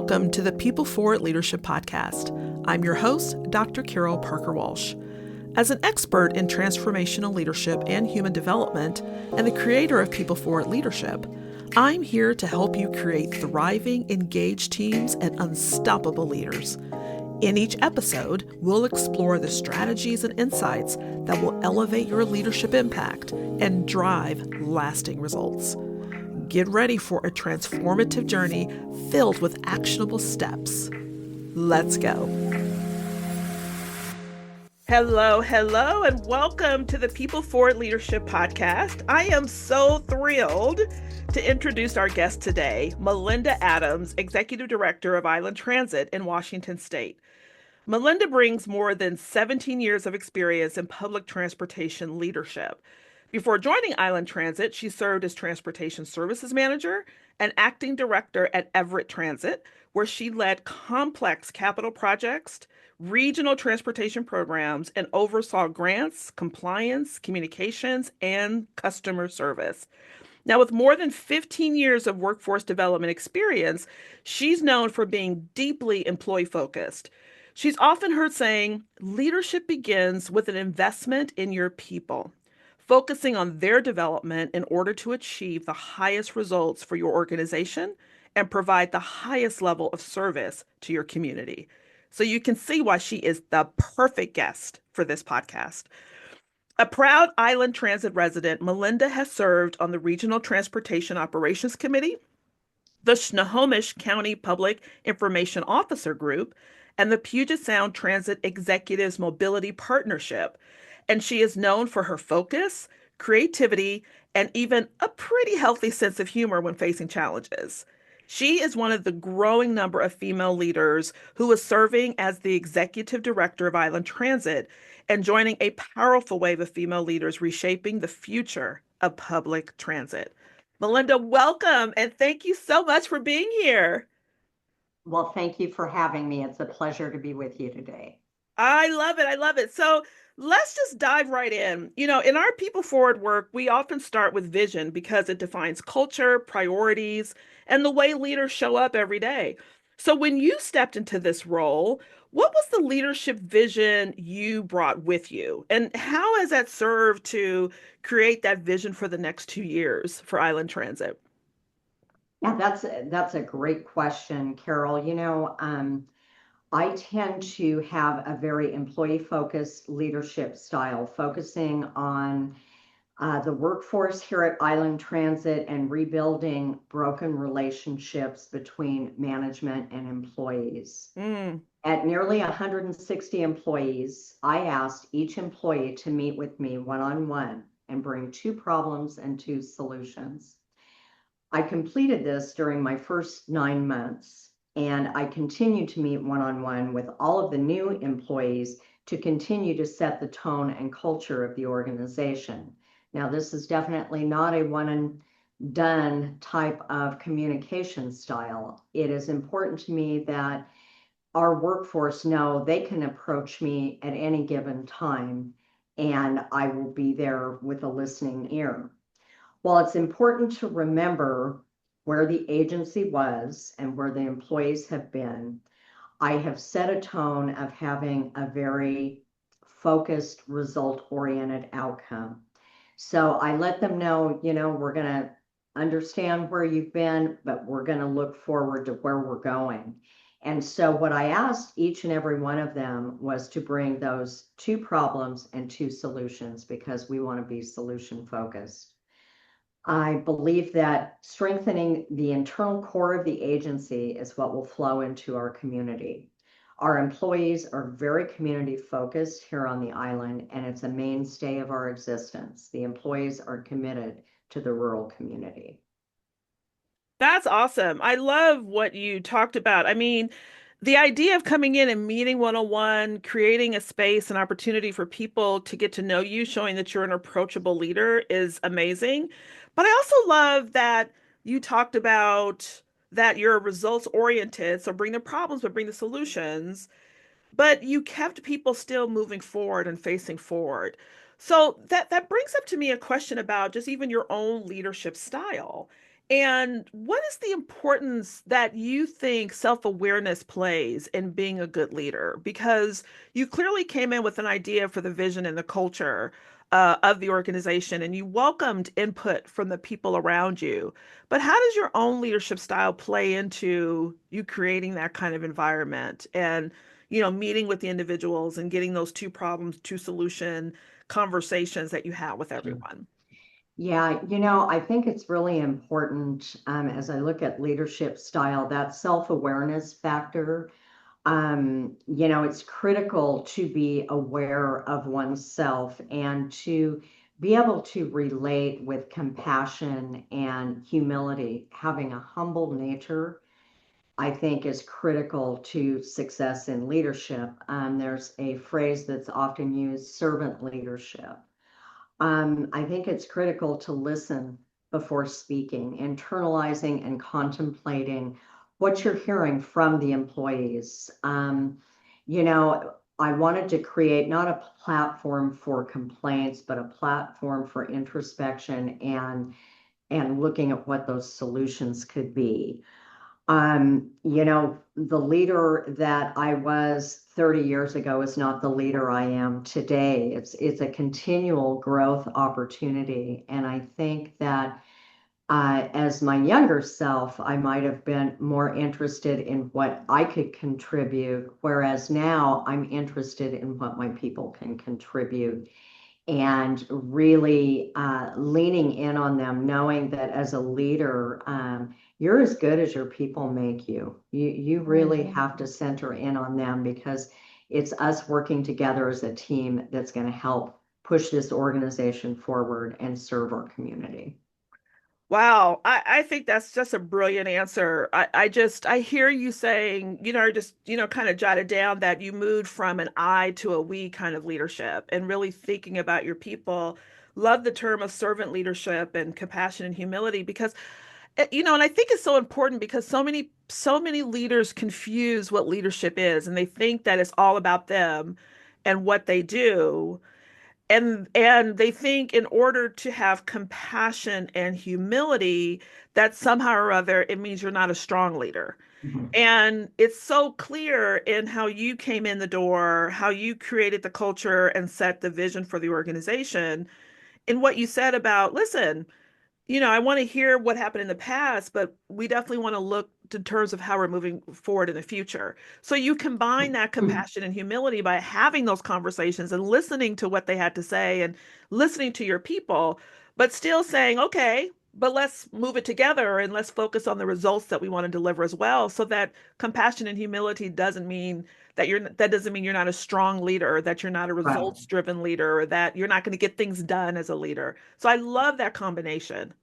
welcome to the People Forward Leadership Podcast. I'm your host, Dr. Carol Parker Walsh. As an expert in transformational leadership and human development, and the creator of People Forward Leadership, I'm here to help you create thriving, engaged teams and unstoppable leaders. In each episode, we'll explore the strategies and insights that will elevate your leadership impact and drive lasting results. Get ready for a transformative journey filled with actionable steps. Let's go. Hello, and welcome to the People Forward Leadership Podcast. I am so thrilled to introduce our guest today, Melinda Adams, Executive Director of Island Transit in Washington State. Melinda brings more than 17 years of experience in public transportation leadership. Before joining Island Transit, she served as Transportation Services Manager and Acting Director at Everett Transit, where she led complex capital projects, regional transportation programs, and oversaw grants, compliance, communications, and customer service. Now, with more than 15 years of workforce development experience, she's known for being deeply employee-focused. She's often heard saying, leadership begins with an investment in your people, focusing on their development in order to achieve the highest results for your organization and provide the highest level of service to your community. So you can see why she is the perfect guest for this podcast. A proud Island Transit resident, Melinda has served on the Regional Transportation Operations Committee, the Snohomish County Public Information Officer Group, and the Puget Sound Transit Executives Mobility Partnership. And she is known for her focus, creativity, and even a pretty healthy sense of humor when facing challenges. She is one of the growing number of female leaders who is serving as the Executive Director of Island Transit and joining a powerful wave of female leaders reshaping the future of public transit. Melinda, welcome, and thank you so much for being here. Well, thank you for having me. It's a pleasure to be with you today. I love it. I love it. So let's just dive right in. You know, in our People Forward work, we often start with vision because it defines culture, priorities, and the way leaders show up every day. So when you stepped into this role, what was the leadership vision you brought with you? And how has that served to create that vision for the next 2 years for Island Transit? Yeah, that's a great question, Carol. I tend to have a very employee-focused leadership style, focusing on the workforce here at Island Transit and rebuilding broken relationships between management and employees. Mm. At nearly 160 employees, I asked each employee to meet with me one-on-one and bring two problems and two solutions. I completed this during my first 9 months, and I continue to meet one-on-one with all of the new employees to continue to set the tone and culture of the organization. Now, this is definitely not a one and done type of communication style. It is important to me that our workforce know they can approach me at any given time, and I will be there with a listening ear. While it's important to remember where the agency was and where the employees have been, I have set a tone of having a very focused, result-oriented outcome. So I let them know, we're going to understand where you've been, but we're going to look forward to where we're going. And so what I asked each and every one of them was to bring those two problems and two solutions, because we want to be solution focused. I believe that strengthening the internal core of the agency is what will flow into our community. Our employees are very community focused here on the island, and it's a mainstay of our existence. The employees are committed to the rural community. That's awesome. I love what you talked about. I mean, the idea of coming in and meeting one-on-one, creating a space, an opportunity for people to get to know you, showing that you're an approachable leader is amazing. But I also love that you talked about that you're results oriented, so bring the problems, but bring the solutions. But you kept people still moving forward and facing forward. So that brings up to me a question about just even your own leadership style. And what is the importance that you think self-awareness plays in being a good leader? Because you clearly came in with an idea for the vision and the culture of the organization, and you welcomed input from the people around you. But how does your own leadership style play into you creating that kind of environment and, meeting with the individuals and getting those two problems, two solution conversations that you have with everyone? Yeah, I think it's really important as I look at leadership style, that self-awareness factor. It's critical to be aware of oneself and to be able to relate with compassion and humility. Having a humble nature, I think, is critical to success in leadership. There's a phrase that's often used, servant leadership. I think it's critical to listen before speaking, internalizing and contemplating what you're hearing from the employees. I wanted to create not a platform for complaints, but a platform for introspection and looking at what those solutions could be. The leader that I was 30 years ago is not the leader I am today. It's a continual growth opportunity. And I think that as my younger self, I might have been more interested in what I could contribute, whereas now I'm interested in what my people can contribute and really leaning in on them, knowing that as a leader, you're as good as your people make you. You really have to center in on them because it's us working together as a team that's going to help push this organization forward and serve our community. Wow, I think that's just a brilliant answer. I hear you saying, or just, kind of jotted down that you moved from an I to a we kind of leadership and really thinking about your people. Love the term of servant leadership and compassion and humility because, and I think it's so important because so many leaders confuse what leadership is and they think that it's all about them and what they do and they think in order to have compassion and humility that somehow or other it means you're not a strong leader. Mhm. And it's so clear in how you came in the door, how you created the culture and set the vision for the organization, in what you said about, listen, I want to hear what happened in the past, but we definitely want to look in terms of how we're moving forward in the future. So you combine that compassion and humility by having those conversations and listening to what they had to say and listening to your people, but still saying, okay, but let's move it together and let's focus on the results that we want to deliver as well. So that compassion and humility that doesn't mean you're not a strong leader, that you're not a Right. results driven leader, or that you're not going to get things done as a leader. So I love that combination.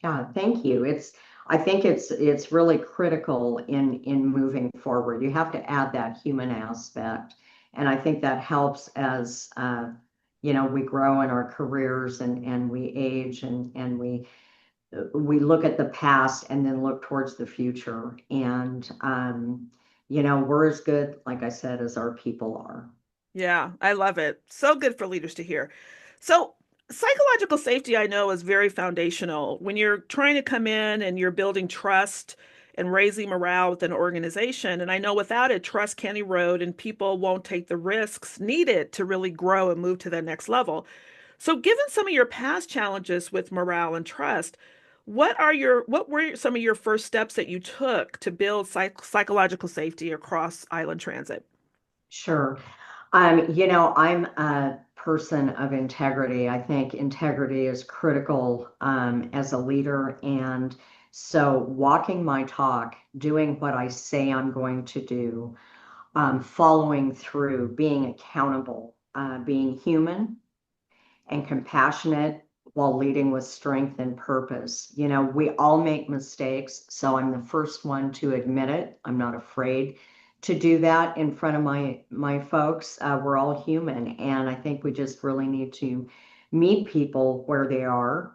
Yeah, thank you. I think it's really critical in moving forward. You have to add that human aspect, and I think that helps as we grow in our careers and we age and we look at the past and then look towards the future. And we're as good, like I said, as our people are. Yeah, I love it. So good for leaders to hear. So, psychological safety, I know, is very foundational. When you're trying to come in and you're building trust and raising morale with an organization, and I know without it, trust can erode and people won't take the risks needed to really grow and move to the next level. So, given some of your past challenges with morale and trust, what were some of your first steps that you took to build psychological safety across Island Transit? Sure. I'm a person of integrity. I think integrity is critical as a leader. And so walking my talk, doing what I say I'm going to do, following through, being accountable, being human and compassionate while leading with strength and purpose. We all make mistakes, so I'm the first one to admit it. I'm not afraid to do that in front of my folks. We're all human, and I think we just really need to meet people where they are,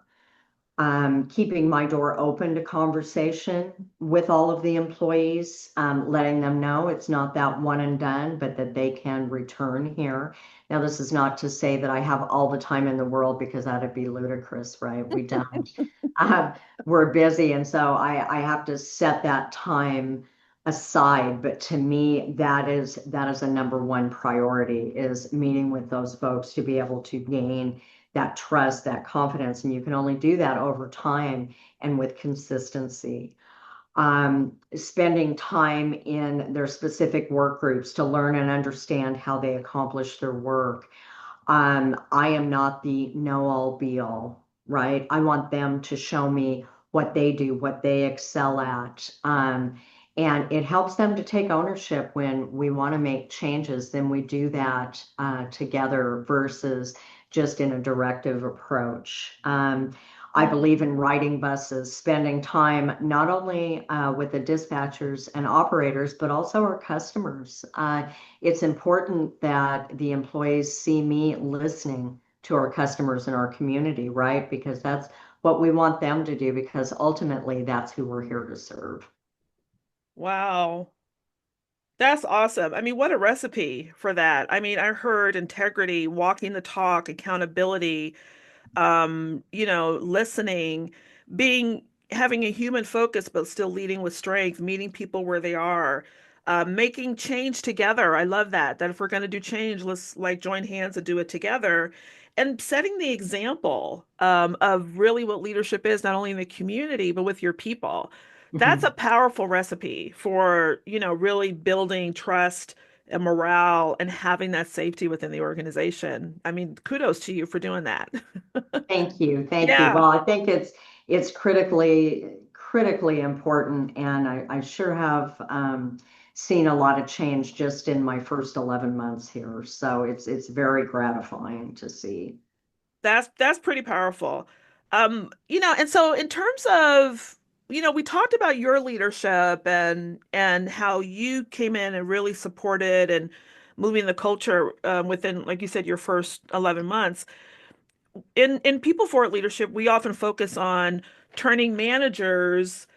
keeping my door open to conversation with all of the employees, letting them know it's not that one and done, but that they can return here. Now, this is not to say that I have all the time in the world because that'd be ludicrous, right? We don't. Uh, we're busy, and so I have to set that time aside. But to me, that is a number one priority, is meeting with those folks to be able to gain that trust, that confidence. And you can only do that over time and with consistency. Spending time in their specific work groups to learn and understand how they accomplish their work. I am not the know all be all, right? I want them to show me what they do, what they excel at. And it helps them to take ownership when we want to make changes. Then we do that together versus just in a directive approach. I believe in riding buses, spending time not only with the dispatchers and operators, but also our customers. It's important that the employees see me listening to our customers in our community, right? Because that's what we want them to do, because ultimately that's who we're here to serve. Wow. That's awesome. I mean, what a recipe for that. I mean, I heard integrity, walking the talk, accountability, listening, being having a human focus, but still leading with strength, meeting people where they are, making change together. I love that. That if we're going to do change, let's like join hands and do it together. And setting the example of really what leadership is, not only in the community, but with your people. That's a Mhm. powerful recipe for, really building trust and morale and having that safety within the organization. I mean, kudos to you for doing that. Thank you. Thank you. Yeah, Well, I think it's critically important, and I sure have seen a lot of change just in my first 11 months here. So it's very gratifying to see. that's pretty powerful. And so in terms of, we talked about your leadership and how you came in and really supported and moving the culture within, like you said, your first 11 months. In People Forward leadership, we often focus on turning managers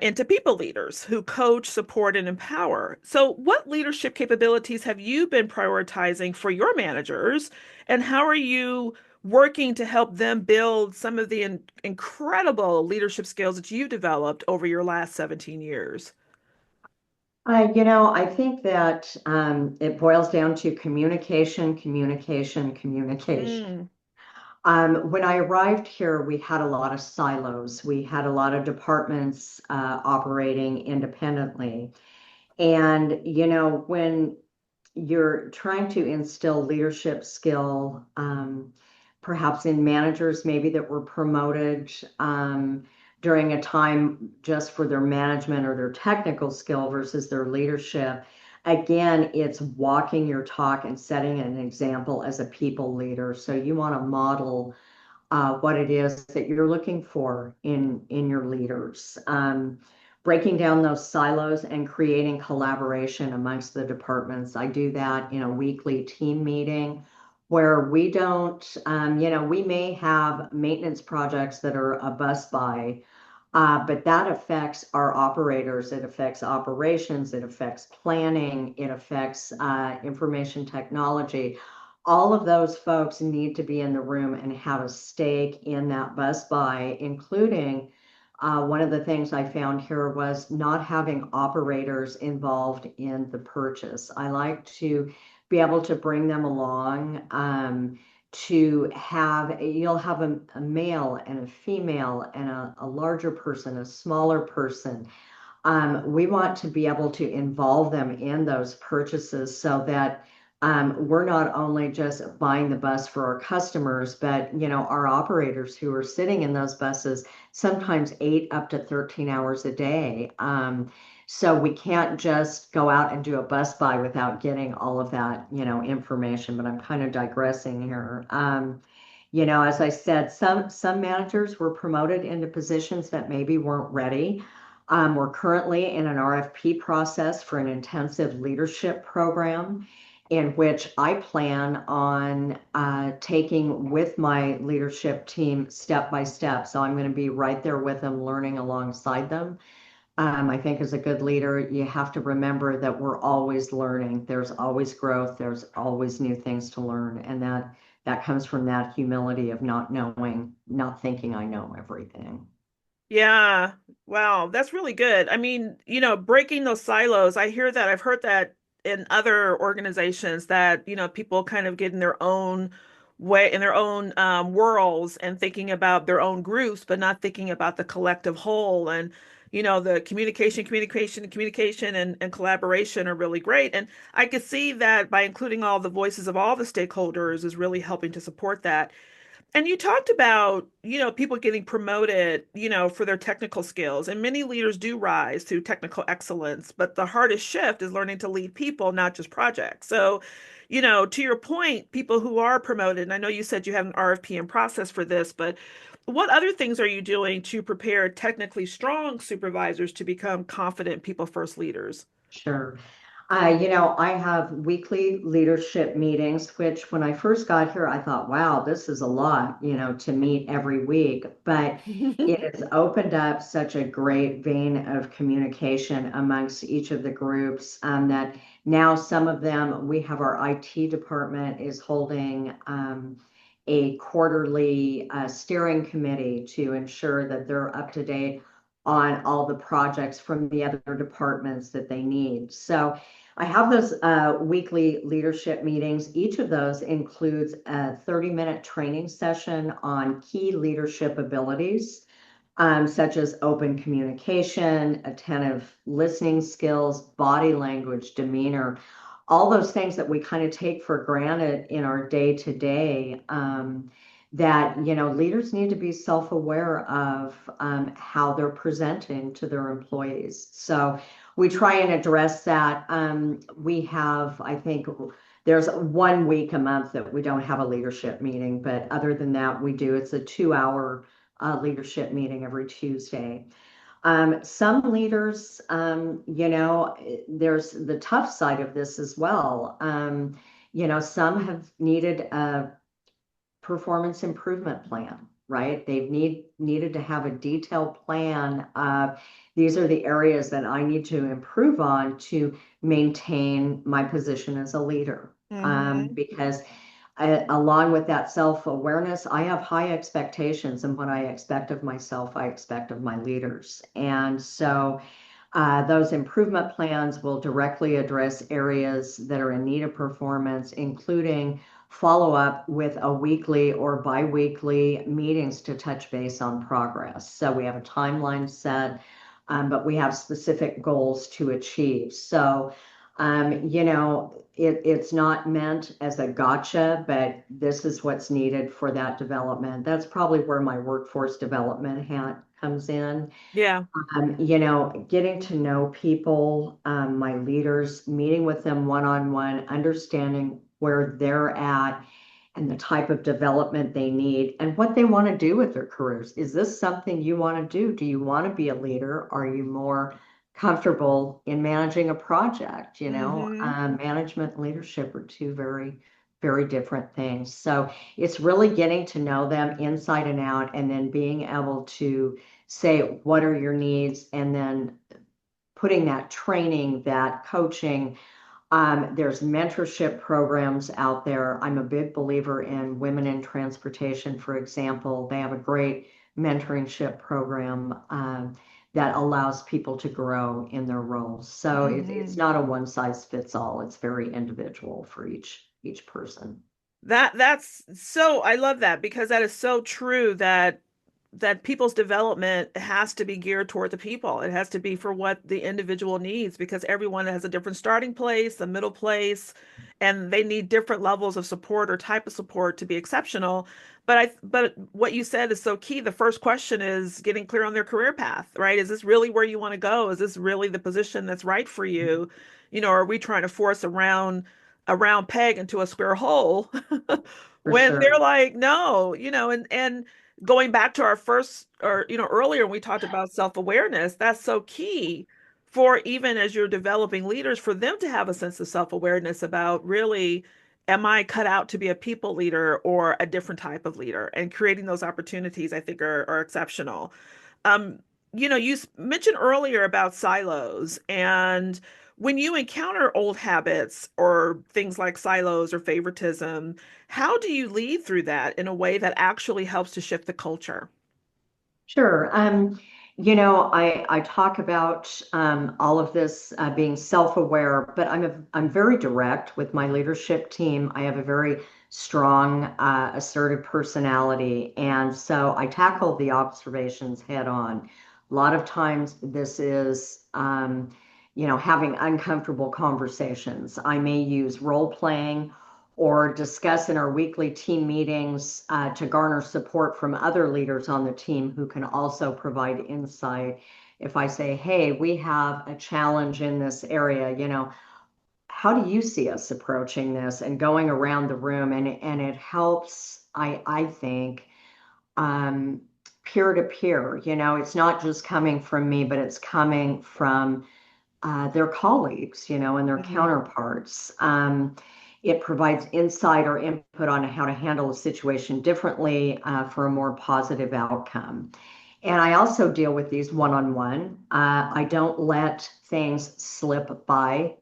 into people leaders who coach, support, and empower. So, what leadership capabilities have you been prioritizing for your managers, and how are you working to help them build some of the incredible leadership skills that you've developed over your last 17 years? I think that it boils down to communication, communication, communication. Mm, When I arrived here, we had a lot of silos. We had a lot of departments operating independently. And, when you're trying to instill leadership skill, perhaps in managers maybe that were promoted during a time just for their management or their technical skill versus their leadership. Again, it's walking your talk and setting an example as a people leader. So you want to model what it is that you're looking for in your leaders. Breaking down those silos and creating collaboration amongst the departments. I do that in a weekly team meeting where we don't, we may have maintenance projects that are a bus buy, but that affects our operators, it affects operations, it affects planning, it affects information technology. All of those folks need to be in the room and have a stake in that bus buy, including one of the things I found here was not having operators involved in the purchase. I like to be able to bring them along. You'll have a male and a female and a larger person, a smaller person. We want to be able to involve them in those purchases so that we're not only just buying the bus for our customers, but our operators who are sitting in those buses sometimes 8 up to 13 hours a day. So we can't just go out and do a bus buy without getting all of that, information. But I'm kind of digressing here. As I said, some managers were promoted into positions that maybe weren't ready. We're currently in an RFP process for an intensive leadership program. in which I plan on taking with my leadership team step by step. So I'm going to be right there with them, learning alongside them. I think as a good leader, you have to remember that we're always learning. There's always growth. There's always new things to learn. And that comes from that humility of not knowing, not thinking I know everything. Yeah. Wow, that's really good. I mean, breaking those silos, I hear that. I've heard that in other organizations that, people kind of get in their own way, in their own worlds and thinking about their own groups, but not thinking about the collective whole. And, the communication and collaboration are really great. And I could see that by including all the voices of all the stakeholders is really helping to support that. And you talked about, people getting promoted, for their technical skills. And many leaders do rise to technical excellence, but the hardest shift is learning to lead people, not just projects. So, to your point, people who are promoted, and I know you said you have an RFP in process for this, but what other things are you doing to prepare technically strong supervisors to become confident people first leaders? Sure. I have weekly leadership meetings, which when I first got here, I thought, wow, this is a lot, to meet every week. But it has opened up such a great vein of communication amongst each of the groups that now some of them, we have our IT department is holding a quarterly steering committee to ensure that they're up to date on all the projects from the other departments that they need. So I have those weekly leadership meetings. Each of those includes a 30-minute training session on key leadership abilities, such as open communication, attentive listening skills, body language, demeanor, all those things that we kind of take for granted in our day to day. That leaders need to be self-aware of how they're presenting to their employees. So we try and address that. We have, I think, there's 1 week a month that we don't have a leadership meeting, but other than that, we do. It's a 2 hour leadership meeting every Tuesday. Some leaders, there's the tough side of this as well. Some have needed a performance improvement plan, right? They've needed to have a detailed plan of these are the areas that I need to improve on to maintain my position as a leader. Hmm. Because along with that self-awareness, I have high expectations, and what I expect of myself, I expect of my leaders. And so those improvement plans will directly address areas that are in need of performance, including follow up with a weekly or bi-weekly meetings to touch base on progress. So we have a timeline set, but we have specific goals to achieve. So, it's not meant as a gotcha, but this is what's needed for that development. That's probably where my workforce development hat comes in. Yeah. Getting to know people, my leaders, meeting with them one-on-one, understanding where they're at and the type of development they need and what they want to do with their careers. Is this something you want to do? Do you want to be a leader? Are you more comfortable in managing a project? Hmm. Management and leadership are two very, very different things. So it's really getting to know them inside and out and then being able to say, what are your needs? And then putting that training, that coaching. There's mentorship programs out there. I'm a big believer in Women in Transportation, for example. They have a great mentorship program that allows people to grow in their roles. So it's Hmm. not a one size fits all. It's very individual for each person. That's so I love that because that is so true that people's development has to be geared toward the people. It has to be for what the individual needs because everyone has a different starting place, a middle place, and they need different levels of support or type of support to be exceptional. But what you said is so key. The first question is getting clear on their career path, right? Is this really where you want to go? Is this really the position that's right for you? Are we trying to force a round peg into a square hole For when they're sure. like, no, and going back to our first or earlier when we talked about self-awareness, that's so key for even as you're developing leaders, for them to have a sense of self-awareness about really, am I cut out to be a people leader or a different type of leader? And creating those opportunities, I think, are exceptional. Um, you mentioned earlier about silos, and when you encounter old habits or things like silos or favoritism, how do you lead through that in a way that actually helps to shift the culture? Sure. I talk about all of this being self-aware, but I'm very direct with my leadership team. I have a very strong, assertive personality, and so I tackle the observations head on. A lot of times, this is having uncomfortable conversations. I may use role playing or discuss in our weekly team meetings to garner support from other leaders on the team who can also provide insight. If I say, hey, we have a challenge in this area, how do you see us approaching this, and going around the room, and it helps, I think, um, peer to peer. It's not just coming from me, but it's coming from their colleagues, and their Hmm. counterparts. It provides insight or input on how to handle a situation differently for a more positive outcome. And I also deal with these one-on-one. I don't let things slip by.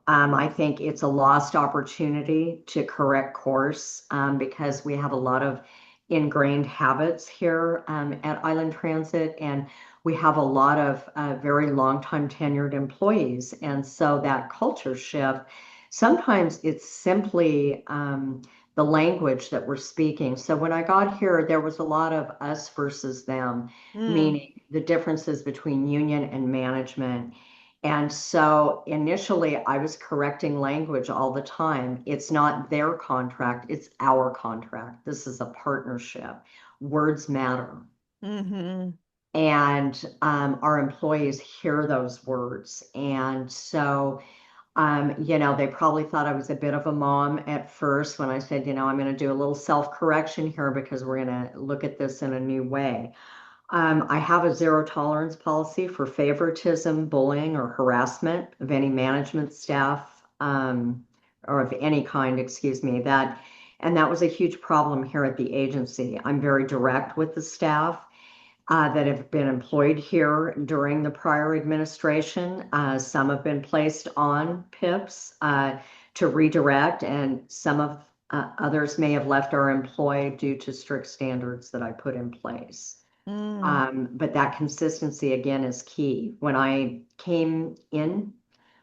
I think it's a lost opportunity to correct course because we have a lot of ingrained habits here at Island Transit, and we have a lot of very long-time tenured employees. And so that culture shift, sometimes it's simply the language that we're speaking. So when I got here, there was a lot of us versus them, Mm, meaning the differences between union and management. And so initially, I was correcting language all the time. It's not their contract, it's our contract. This is a partnership. Words matter. hmm And our employees hear those words. And so, they probably thought I was a bit of a mom at first when I said, I'm going to do a little self-correction here because we're going to look at this in a new way. I have a zero tolerance policy for favoritism, bullying, or harassment of any management staff, or of any kind, excuse me, and that was a huge problem here at the agency. I'm very direct with the staff that have been employed here during the prior administration. Some have been placed on PIPs to redirect, and some of others may have left our employ due to strict standards that I put in place. mm, But that consistency again is key. When I came in,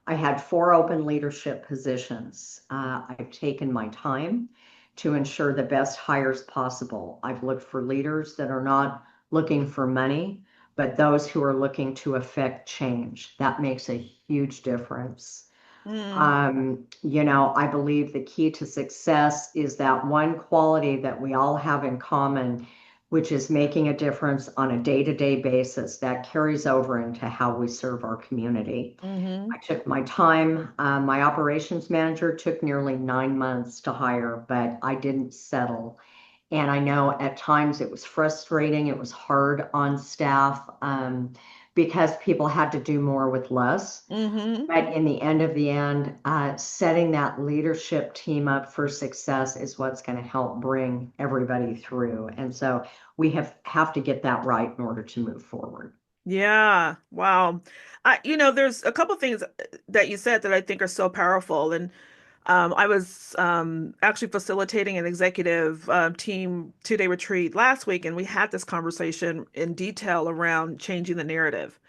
I had 4 open leadership positions. I've taken my time to ensure the best hires possible. I've looked for leaders that are not looking for money, but those who are looking to affect change. That makes a huge difference. mm, I believe the key to success is that one quality that we all have in common, which is making a difference on a day-to-day basis that carries over into how we serve our community. hmm I took my time. My operations manager took nearly 9 months to hire, but I didn't settle. And I know at times it was frustrating. It was hard on staff because people had to do more with less. hmm But in the end of the end, setting that leadership team up for success is what's going to help bring everybody through. And so we have to get that right in order to move forward. Yeah. Wow. There's a couple things that you said that I think are so powerful. And I was actually facilitating an executive team 2-day retreat last week, and we had this conversation in detail around changing the narrative.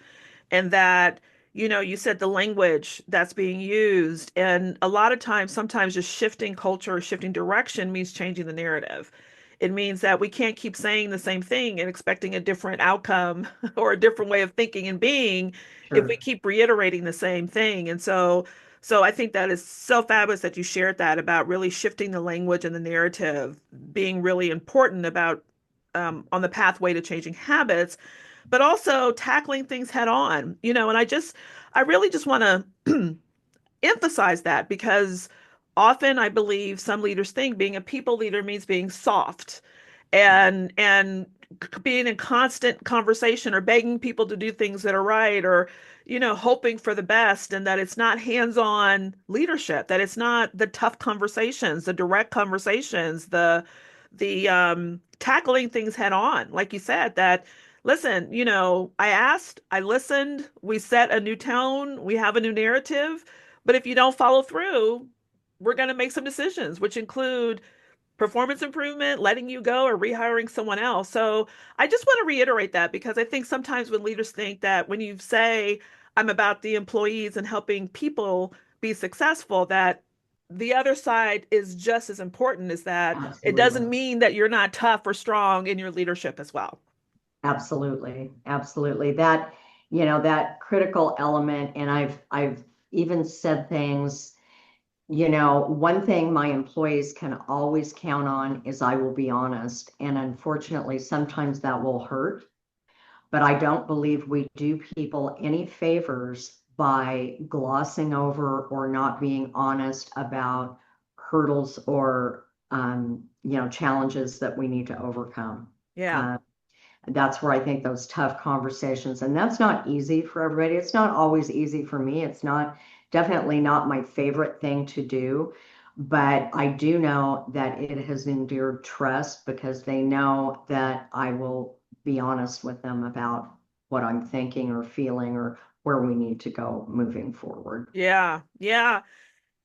And that, you said the language that's being used, and a lot of times, sometimes just shifting culture or shifting direction means changing the narrative. It means that we can't keep saying the same thing and expecting a different outcome or a different way of thinking and being if we Sure. keep reiterating the same thing. And so I think that is so fabulous that you shared that about really shifting the language and the narrative being really important about on the pathway to changing habits, but also tackling things head on, and I really just want to emphasize that because often I believe some leaders think being a people leader means being soft and being in constant conversation or begging people to do things that are right, or hoping for the best, and that it's not hands-on leadership, that it's not the tough conversations, the direct conversations, the tackling things head on, like you said, that listen, I asked, I listened, we set a new tone, we have a new narrative, but if you don't follow through, we're going to make some decisions, which include performance improvement, letting you go, or rehiring someone else. So I just want to reiterate that, because I think sometimes when leaders think that when you say, I'm about the employees and helping people be successful, that the other side is just as important, as that it Absolutely. doesn't mean that you're not tough or strong in your leadership as well. Absolutely. Absolutely. That, that critical element, and I've even said things, one thing my employees can always count on is I will be honest. And unfortunately, sometimes that will hurt, but I don't believe we do people any favors by glossing over or not being honest about hurdles or challenges that we need to overcome. Yeah. Uh, that's where I think those tough conversations, and that's not easy for everybody. It's not always easy for me. It's not definitely not my favorite thing to do, but I do know that it has endeared trust because they know that I will be honest with them about what I'm thinking or feeling or where we need to go moving forward. Yeah. Yeah.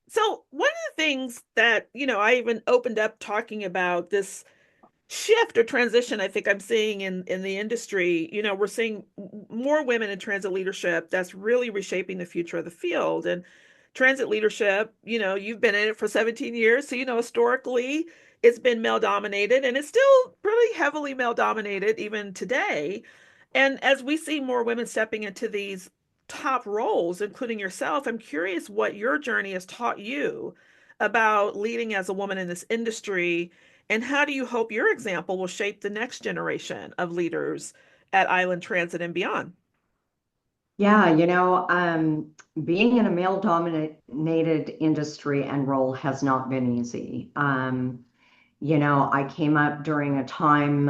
So one of the things that, I even opened up talking about this shift or transition I think I'm seeing in the industry. We're seeing more women in transit leadership that's really reshaping the future of the field. And transit leadership, you've been in it for 17 years, so historically it's been male dominated, and it's still pretty heavily male dominated even today. And as we see more women stepping into these top roles, including yourself, I'm curious what your journey has taught you about leading as a woman in this industry, and how do you hope your example will shape the next generation of leaders at Island Transit and beyond? Yeah, being in a male dominated industry and role has not been easy. I came up during a time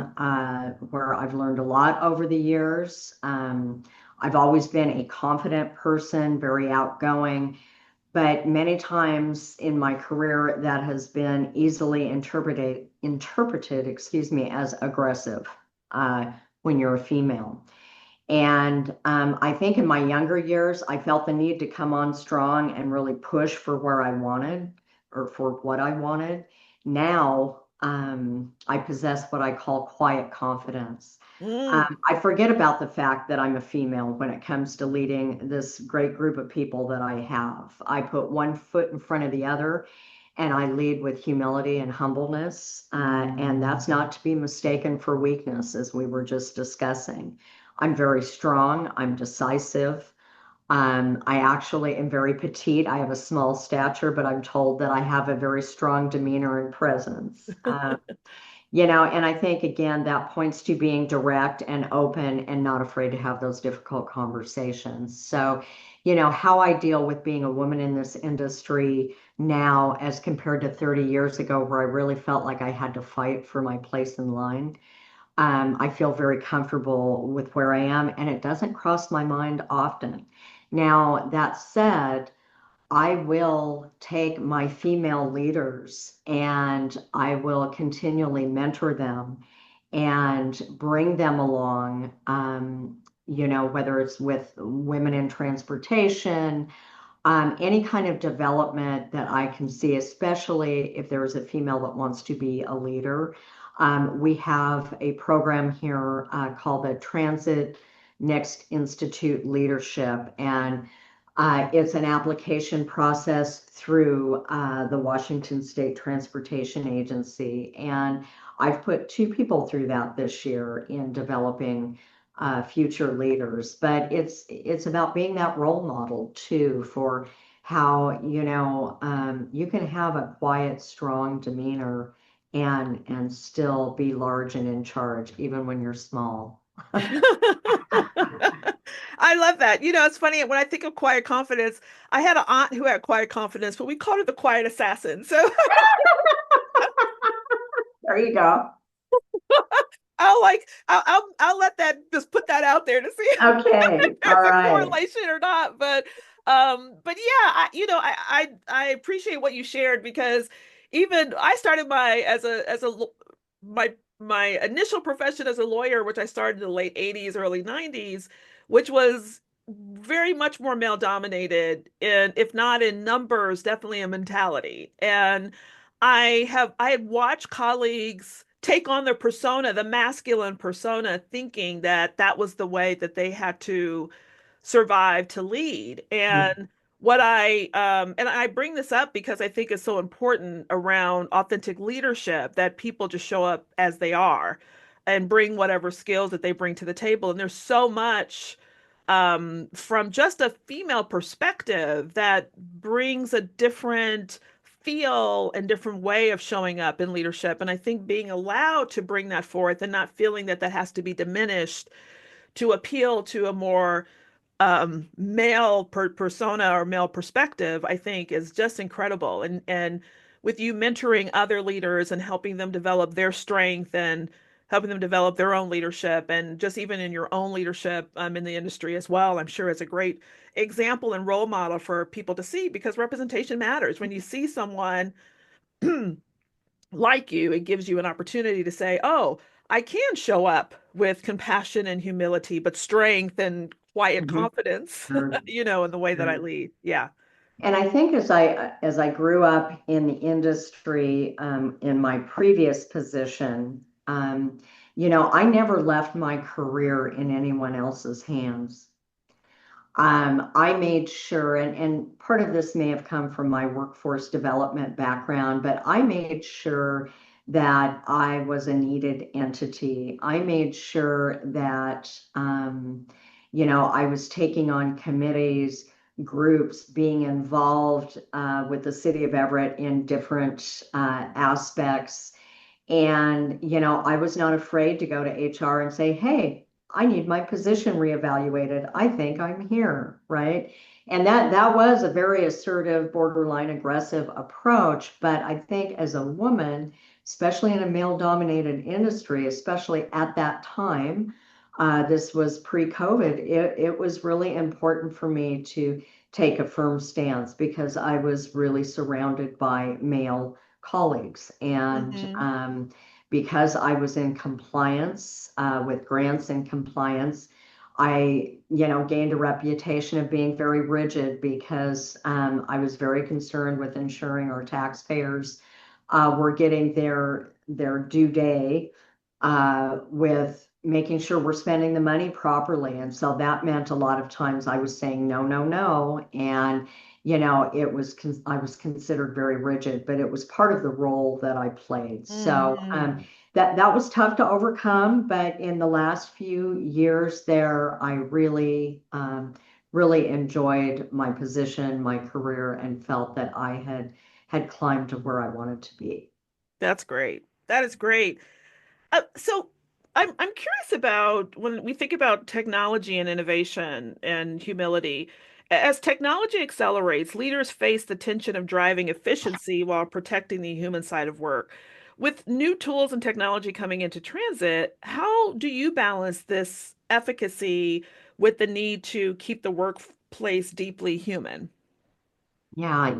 where I've learned a lot over the years. I've always been a confident person, very outgoing, but many times in my career that has been easily interpreted, excuse me, as aggressive when you're a female. And I think in my younger years, I felt the need to come on strong and really push for where I wanted or for what I wanted. Now, I possess what I call quiet confidence. Mm. I forget about the fact that I'm a female when it comes to leading this great group of people that I have. I put one foot in front of the other, and I lead with humility and humbleness. And that's not to be mistaken for weakness, as we were just discussing. I'm very strong. I'm decisive. I actually am very petite. I have a small stature, but I'm told that I have a very strong demeanor and presence. And I think again, that points to being direct and open and not afraid to have those difficult conversations. So, how I deal with being a woman in this industry now as compared to 30 years ago, where I really felt like I had to fight for my place in line. I feel very comfortable with where I am, and it doesn't cross my mind often. Now, that said, I will take my female leaders and I will continually mentor them and bring them along, whether it's with women in transportation, any kind of development that I can see, especially if there is a female that wants to be a leader. We have a program here called the Transit Next Institute Leadership, and it's an application process through the Washington State Transportation Agency. And I've put two people through that this year in developing future leaders. But it's about being that role model too for how, you can have a quiet, strong demeanor and still be large and in charge, even when you're small. I love that. It's funny when I think of quiet confidence. I had an aunt who had quiet confidence, but we called her the quiet assassin. So There you go. I'll let that just put that out there to see if Okay, all there's a right. correlation or not. But yeah, I appreciate what you shared because even I started my initial profession as a lawyer, which I started in the late 80s, early 90s, which was very much more male dominated, and if not in numbers, definitely in mentality. And I had watched colleagues take on the persona, the masculine persona, thinking that that was the way that they had to survive to lead. And I bring this up because I think it's so important around authentic leadership that people just show up as they are and bring whatever skills that they bring to the table. And there's so much from just a female perspective that brings a different feel and different way of showing up in leadership. And I think being allowed to bring that forth and not feeling that that has to be diminished to appeal to a more male persona or male perspective, I think is just incredible. And with you mentoring other leaders and helping them develop their strength and helping them develop their own leadership, and just even in your own leadership in the industry as well, I'm sure it's a great example and role model for people to see because representation matters. When you see someone like you, it gives you an opportunity to say, oh, I can show up with compassion and humility, but strength and quiet Mhm. confidence, Sure, in the way that I sure. lead. Yeah. And I think as I grew up in the industry, in my previous position, I never left my career in anyone else's hands. I made sure, and part of this may have come from my workforce development background, but I made sure that I was a needed entity. I made sure that, I was taking on committees, groups, being involved with the city of Everett in different aspects. And, I was not afraid to go to HR and say, hey, I need my position reevaluated. I think I'm here, right? And that was a very assertive, borderline aggressive approach. But I think as a woman, especially in a male-dominated industry, especially at that time, this was pre-COVID, it was really important for me to take a firm stance because I was really surrounded by male colleagues. And Hmm. because I was in compliance with grants and compliance, I, gained a reputation of being very rigid because I was very concerned with ensuring our taxpayers were getting their due day with making sure we're spending the money properly. And so that meant a lot of times I was saying no, no, no. And I was considered very rigid, but it was part of the role that I played. So Hmm. that was tough to overcome. But in the last few years there, I really enjoyed my position, my career, and felt that I had climbed to where I wanted to be. That's great. That is great. So I'm curious about when we think about technology and innovation and humility. As technology accelerates, leaders face the tension of driving efficiency while protecting the human side of work. With new tools and technology coming into transit, how do you balance this efficacy with the need to keep the workplace deeply human? Yeah,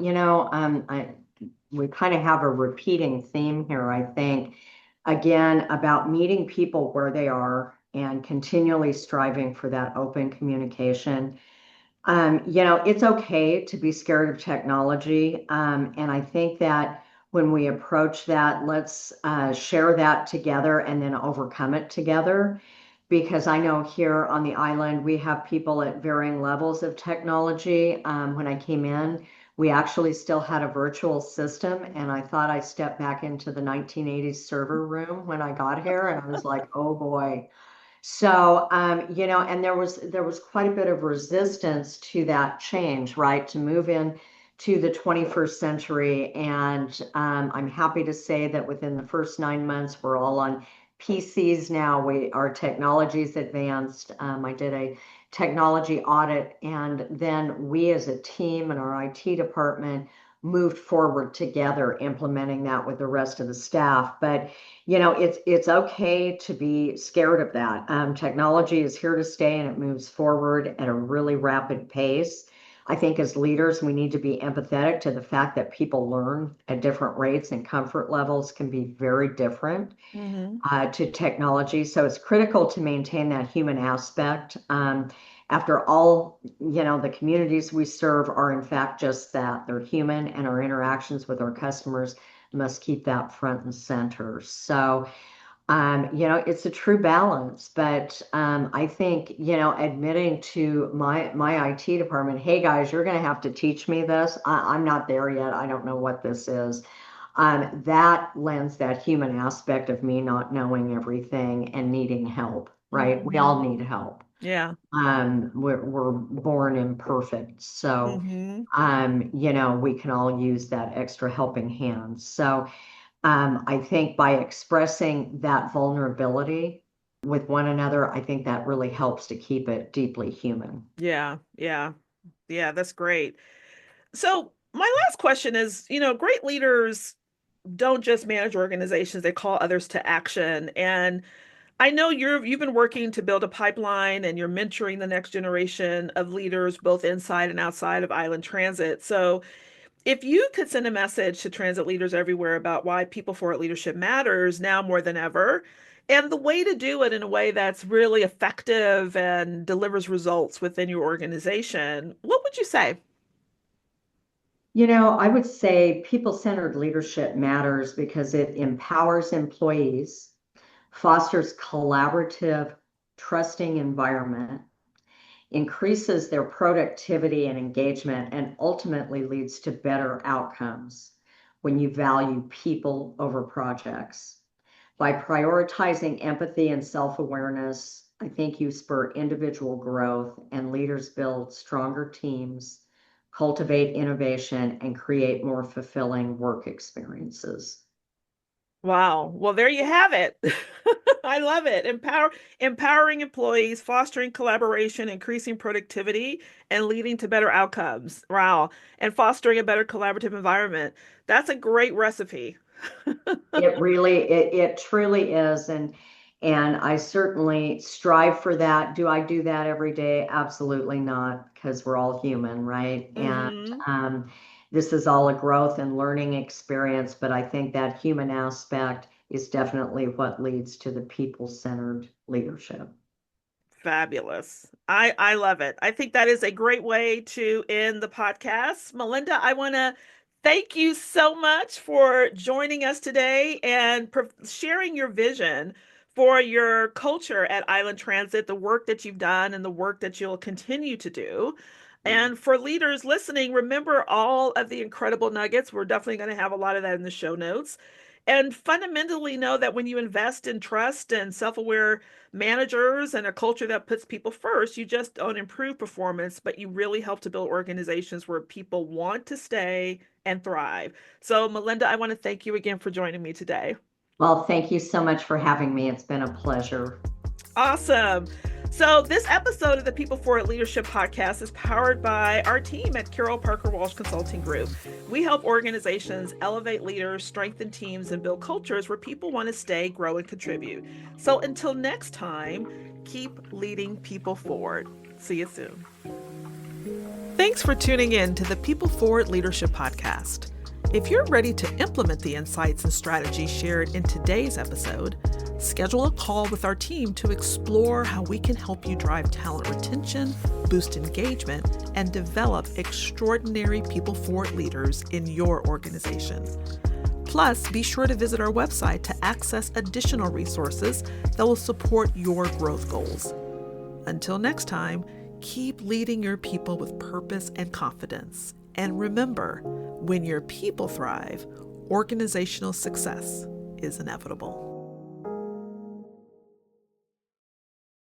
we kind of have a repeating theme here, I think, again, about meeting people where they are and continually striving for that open communication. It's okay to be scared of technology. And I think that when we approach that, let's share that together and then overcome it together. Because I know here on the island, we have people at varying levels of technology. When I came in, we actually still had a virtual system, and I thought I stepped back into the 1980s server room when I got here, and I was like, oh boy. So, and there was quite a bit of resistance to that change, right? To move in to the 21st century. And I'm happy to say that within the first 9 months, we're all on PCs now. Our technology's advanced. I did a technology audit, and then we as a team and our IT department moved forward together, implementing that with the rest of the staff. But it's okay to be scared of that. Technology is here to stay, and it moves forward at a really rapid pace. I think as leaders, we need to be empathetic to the fact that people learn at different rates, and comfort levels can be very different Mm-hmm. to technology. So it's critical to maintain that human aspect. After all, the communities we serve are in fact just that. They're human, and our interactions with our customers must keep that front and center. So, it's a true balance, but I think, admitting to my IT department, hey guys, you're going to have to teach me this. I'm not there yet. I don't know what this is. That lends that human aspect of me not knowing everything and needing help, right? We all need help. Yeah. We're born imperfect. So, Mm-hmm. we can all use that extra helping hand. So, I think by expressing that vulnerability with one another, I think that really helps to keep it deeply human. Yeah. Yeah. Yeah. That's great. So my last question is, great leaders don't just manage organizations, they call others to action. And I know you've been working to build a pipeline and you're mentoring the next generation of leaders both inside and outside of Island Transit. So if you could send a message to transit leaders everywhere about why people forward leadership matters now more than ever, and the way to do it in a way that's really effective and delivers results within your organization, what would you say? I would say people-centered leadership matters because it empowers employees, fosters collaborative, trusting environment, increases their productivity and engagement, and ultimately leads to better outcomes when you value people over projects. By prioritizing empathy and self-awareness, I think you spur individual growth, and leaders build stronger teams, cultivate innovation, and create more fulfilling work experiences. Wow. Well, there you have it. I love it. Empowering employees, fostering collaboration, increasing productivity, and leading to better outcomes. Wow. And fostering a better collaborative environment. That's a great recipe. It truly is. And I certainly strive for that. Do I do that every day? Absolutely not, because we're all human, right? And Hmm. um, this is all a growth and learning experience, but I think that human aspect is definitely what leads to the people-centered leadership. Fabulous. I love it. I think that is a great way to end the podcast. Melinda, I want to thank you so much for joining us today and sharing your vision for your culture at Island Transit, the work that you've done and the work that you'll continue to do. And for leaders listening, remember all of the incredible nuggets. We're definitely going to have a lot of that in the show notes. And fundamentally know that when you invest in trust and self-aware managers and a culture that puts people first, you just don't improve performance, but you really help to build organizations where people want to stay and thrive. So, Melinda, I want to thank you again for joining me today. Well, thank you so much for having me. It's been a pleasure. Awesome. So, this episode of the People for It Leadership Podcast is powered by our team at Parker Walsh Consulting Group. We help organizations elevate leaders, strengthen teams, and build cultures where people want to stay, grow, and contribute. So, until next time, keep leading people forward. See you soon. Thanks for tuning in to the People Forward Leadership Podcast. If you're ready to implement the insights and strategies shared in today's episode, schedule a call with our team to explore how we can help you drive talent retention, boost engagement, and develop extraordinary people forward leaders in your organization. Plus, be sure to visit our website to access additional resources that will support your growth goals. Until next time, keep leading your people with purpose and confidence. And remember, when your people thrive, organizational success is inevitable.